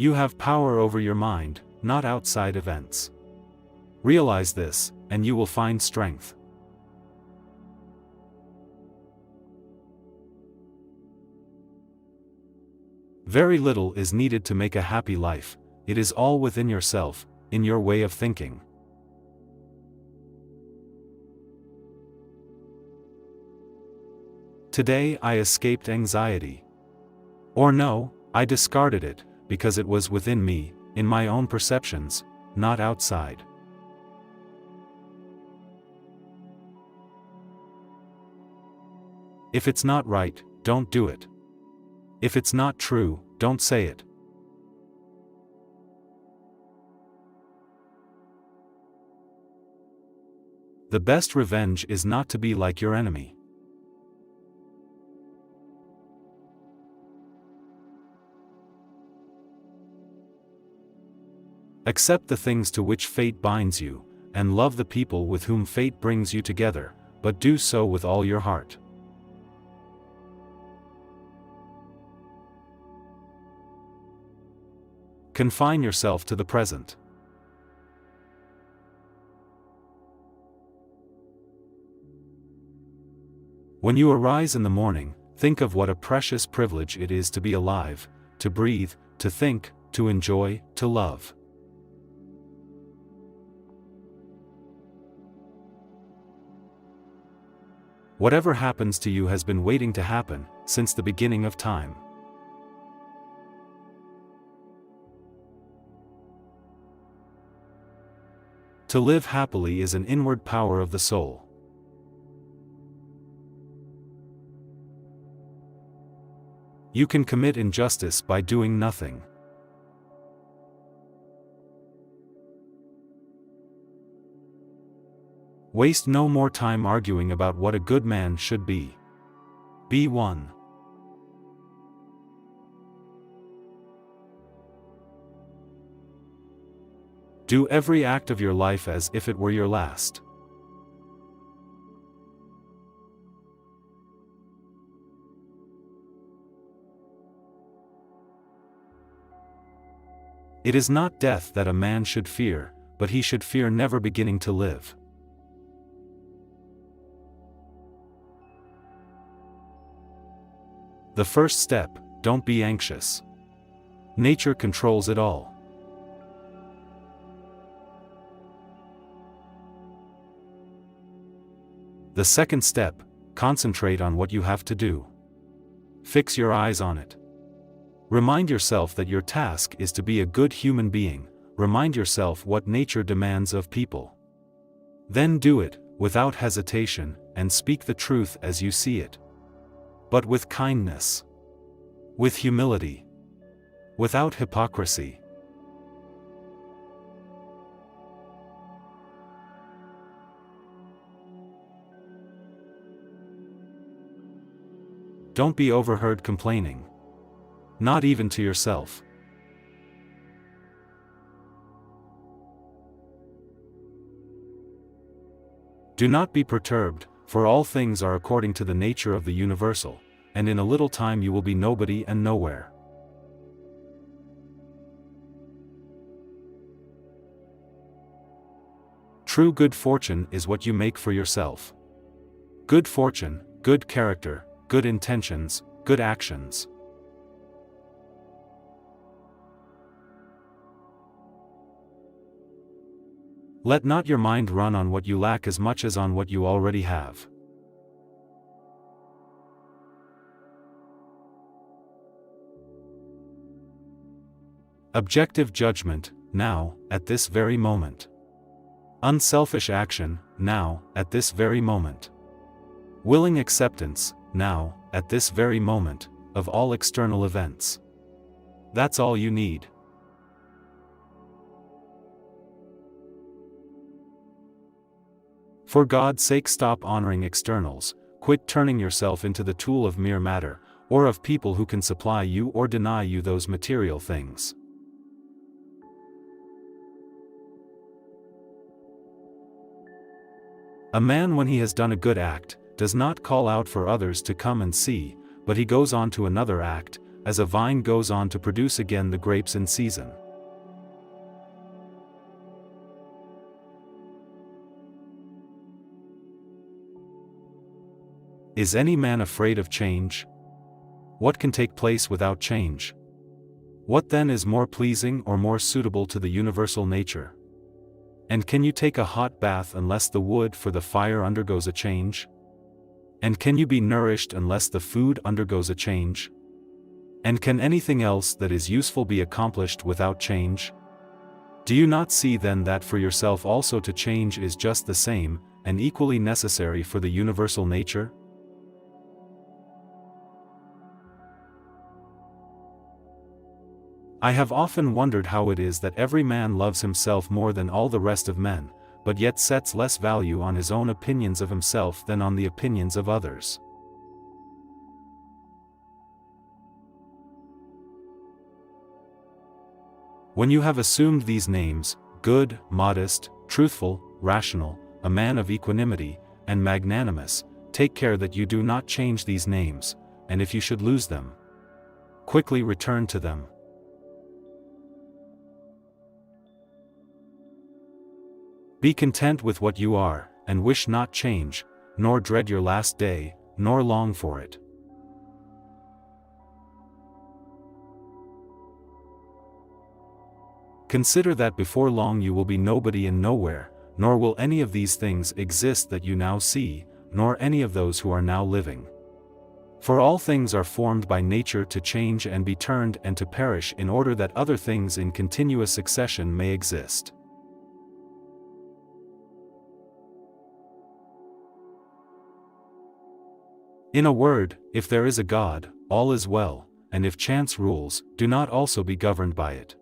You have power over your mind, not outside events. Realize this, and you will find strength. Very little is needed to make a happy life. It is all within yourself, in your way of thinking. Today I escaped anxiety. Or no, I discarded it, because it was within me, in my own perceptions, not outside. If it's not right, don't do it. If it's not true, don't say it. The best revenge is not to be like your enemy. Accept the things to which fate binds you, and love the people with whom fate brings you together, but do so with all your heart. Confine yourself to the present. When you arise in the morning, think of what a precious privilege it is to be alive, to breathe, to think, to enjoy, to love. Whatever happens to you has been waiting to happen, since the beginning of time. To live happily is an inward power of the soul. You can commit injustice by doing nothing. Waste no more time arguing about what a good man should be. Be one. Do every act of your life as if it were your last. It is not death that a man should fear, but he should fear never beginning to live. The first step, don't be anxious. Nature controls it all. The second step, concentrate on what you have to do. Fix your eyes on it. Remind yourself that your task is to be a good human being. Remind yourself what nature demands of people. Then do it, without hesitation, and speak the truth as you see it. But with kindness. With humility. Without hypocrisy. Don't be overheard complaining. Not even to yourself. Do not be perturbed, for all things are according to the nature of the universal, and in a little time you will be nobody and nowhere. True good fortune is what you make for yourself. Good fortune, good character, good intentions, good actions. Let not your mind run on what you lack as much as on what you already have. Objective judgment, now, at this very moment. Unselfish action, now, at this very moment. Willing acceptance, now, at this very moment, of all external events. That's all you need. For God's sake, stop honoring externals, quit turning yourself into the tool of mere matter, or of people who can supply you or deny you those material things. A man, when he has done a good act, does not call out for others to come and see, but he goes on to another act, as a vine goes on to produce again the grapes in season. Is any man afraid of change? What can take place without change? What then is more pleasing or more suitable to the universal nature? And can you take a hot bath unless the wood for the fire undergoes a change? And can you be nourished unless the food undergoes a change? And can anything else that is useful be accomplished without change? Do you not see then that for yourself also to change is just the same, and equally necessary for the universal nature? I have often wondered how it is that every man loves himself more than all the rest of men, but yet sets less value on his own opinions of himself than on the opinions of others. When you have assumed these names, good, modest, truthful, rational, a man of equanimity, and magnanimous, take care that you do not change these names, and if you should lose them, quickly return to them. Be content with what you are, and wish not change, nor dread your last day, nor long for it. Consider that before long you will be nobody and nowhere, nor will any of these things exist that you now see, nor any of those who are now living. For all things are formed by nature to change and be turned and to perish in order that other things in continuous succession may exist. In a word, if there is a God, all is well, and if chance rules, do not also be governed by it.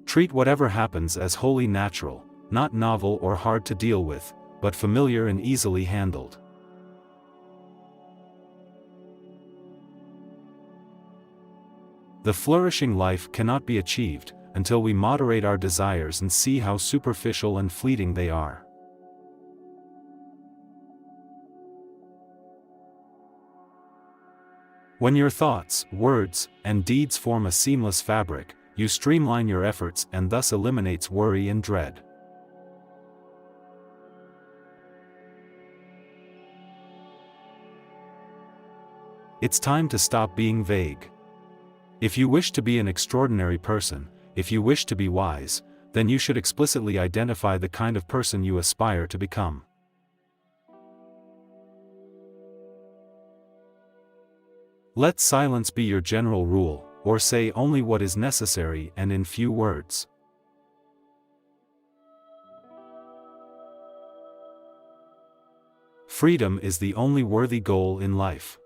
Treat whatever happens as wholly natural, not novel or hard to deal with, but familiar and easily handled. The flourishing life cannot be achieved until we moderate our desires and see how superficial and fleeting they are. When your thoughts, words, and deeds form a seamless fabric, you streamline your efforts and thus eliminates worry and dread. It's time to stop being vague. If you wish to be an extraordinary person, if you wish to be wise, then you should explicitly identify the kind of person you aspire to become. Let silence be your general rule, or say only what is necessary and in few words. Freedom is the only worthy goal in life.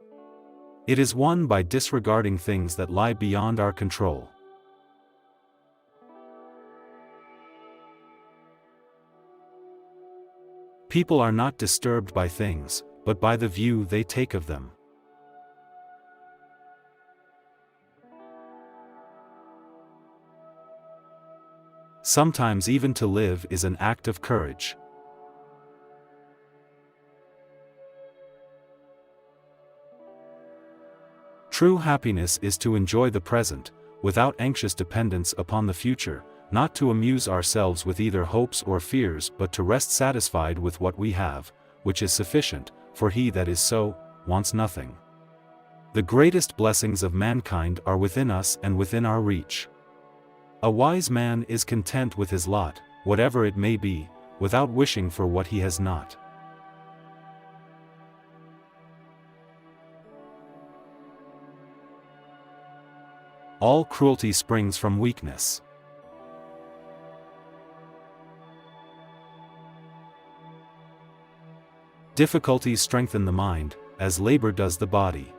It is won by disregarding things that lie beyond our control. People are not disturbed by things, but by the view they take of them. Sometimes even to live is an act of courage. True happiness is to enjoy the present, without anxious dependence upon the future, not to amuse ourselves with either hopes or fears but to rest satisfied with what we have, which is sufficient, for he that is so, wants nothing. The greatest blessings of mankind are within us and within our reach. A wise man is content with his lot, whatever it may be, without wishing for what he has not. All cruelty springs from weakness. Difficulties strengthen the mind, as labor does the body.